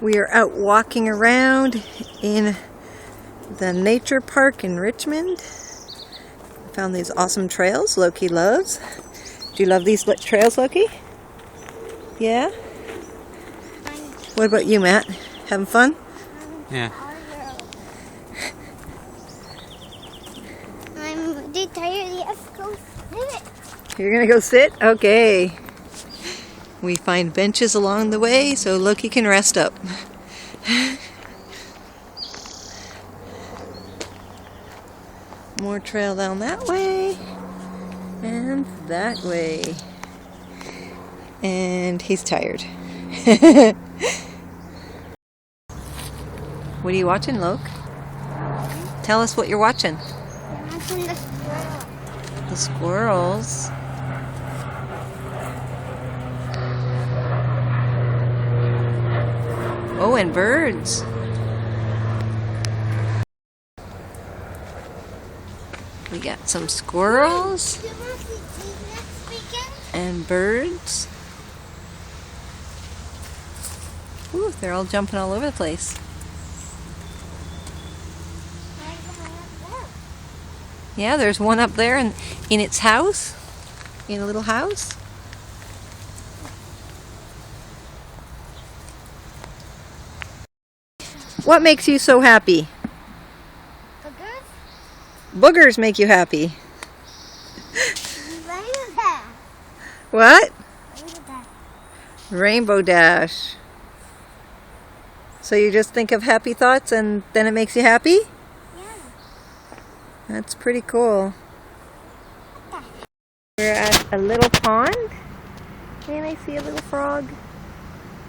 We are out walking around in the nature park in Richmond. Found these awesome trails Loki loves. Do you love these trails, Loki? Yeah? What about you, Matt? Having fun? Yeah. I'm tired. Let's go sit. You're gonna go sit? Okay. We find benches along the way so Loki can rest up. More trail down that way and that way. And he's tired. What are you watching, Loke? Tell us what you're watching. I'm watching the squirrel. The squirrels. Oh, and birds. We got some squirrels Do you want to see next weekend? and birds. Ooh, they're all jumping all over the place. Yeah, there's one up there in its house, in a little house. What makes you so happy? Boogers make you happy. What? Rainbow Dash. So you just think of happy thoughts and then it makes you happy? Yeah. That's pretty cool. We're at a little pond. And I see a little frog.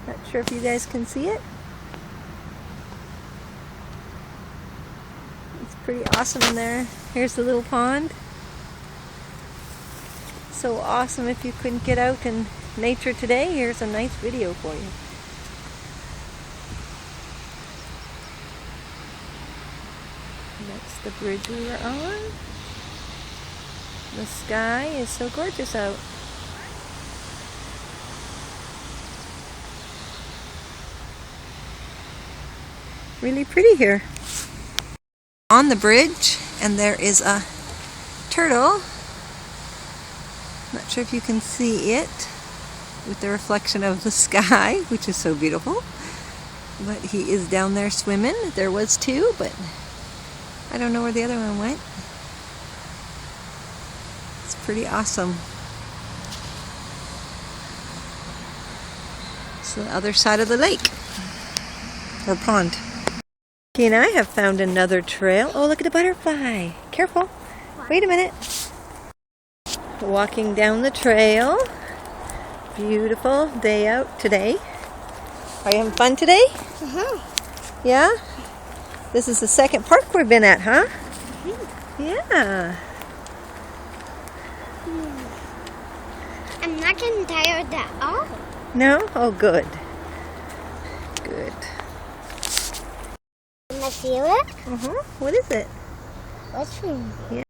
Not sure if you guys can see it. It's pretty awesome in there. Here's the little pond. So awesome if you couldn't get out in nature today. Here's a nice video for you. That's the bridge we were on. The sky is so gorgeous out. Really pretty here. On the bridge, and there is a turtle. Not sure if you can see it with the reflection of the sky, which is so beautiful. But he is down there swimming. There was two, but I don't know where the other one went. It's pretty awesome. It's the other side of the lake, or pond. He and I have found another trail. Oh, look at the butterfly. Careful. Wait a minute. Walking down the trail. Beautiful day out today. Are you having fun today? Yeah? This is the second park we've been at, huh? Yeah. I'm not getting tired at all. No? Oh, good. Good. Can I feel it? What is it? What's wrong? Yeah.